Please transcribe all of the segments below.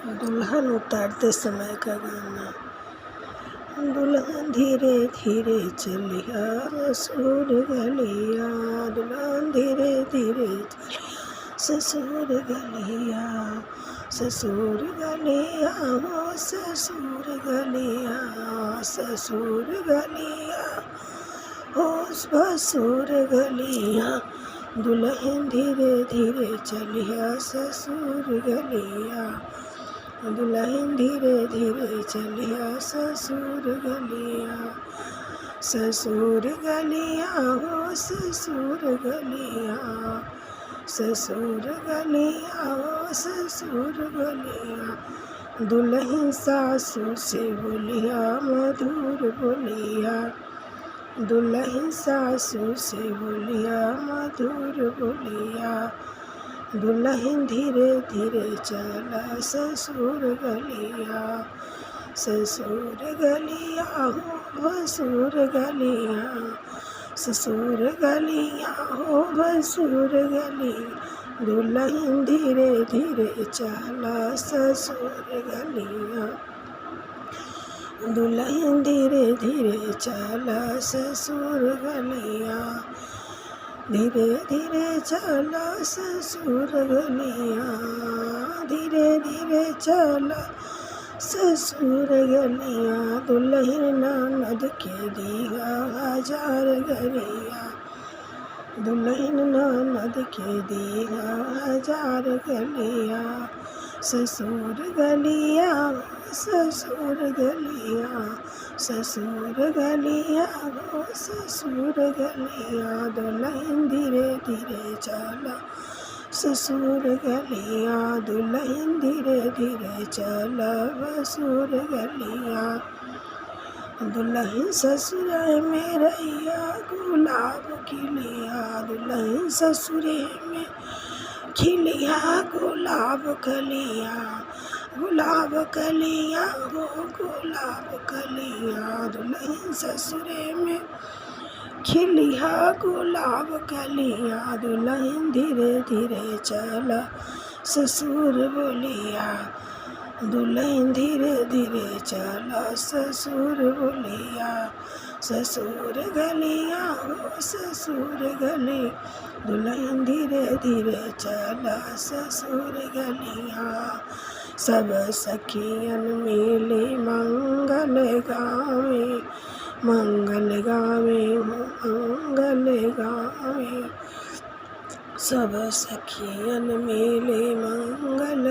दुल्हन उतारते समय का गाना। दुल्हन धीरे धीरे चलिया ससुर गलिया, दुल्हन धीरे धीरे ससुर गलिया, ससुर गलिया हो ससुर गलिया, ससुर गलिया हो ससुर गलिया, दुल्हन धीरे धीरे चलिया ससुर गलिया, दुल्हन धीरे धीरे चलिया ससुर गलिया, ससुर गलिया हो ससुर गलिया, ससुर गलिया हो ससुर गलिया, दुल्हन सासू से बोलिया मधुर बोलिया, दुल्हन सासू से बोलिया मधुर बोलिया, दुल्हन धीरे धीरे चला ससुर गलिया, ससुर गलिया हो भसुर गलिया, ससुर गलिया हो भसुर गलिया, दुल्हन धीरे धीरे चला ससुर गलिया, दुल्हन धीरे धीरे चला ससुर गलिया, धीरे धीरे चला ससुर गलिया, धीरे धीरे चला ससुर गलिया, दुल्हन ननद के दीगा हजार गरिया, दुल्हन ननद के दीगा हजार गलिया, ससुर गलिया ससुर गलिया, ससुर गलिया हो ससुर गलिया, दुल्हन धीरे धीरे चला ससुर गलिया, दुल्हन धीरे धीरे चला ससुर गलिया, दुल्हन ससुराल में रहिया गुलाब खिलिया, दुल्हन ससुराल में खिलिया गुलाब कलिया, गुलाब कलिया हो गुलाब कलिया, दुल्हन ससुरे में खिलिया गुलाब कलिया, दुल्हन धीरे धीरे चला ससुर बोलिया, दुल्हन धीरे धीरे चला ससुर बोलिया, ससुर गलिया हो ससुर गली, दुल्हन धीरे धीरे चला ससुर गलिया, सब सखियन मिली मंगल गावे, मंगल गावे मंगल गावे, सब सखियन मिली मंगल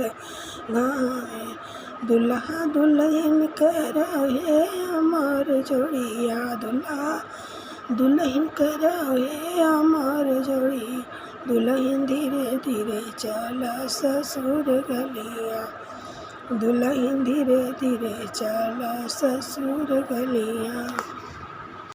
गावे, दुल्हा दुल्हन करावे अमर जोड़िया, दुल्हा दुल्हन करावे अमर जोड़ी, दुल्हन धीरे धीरे चला ससुर गलिया, दुल्हन धीरे धीरे चला ससुर गलिया।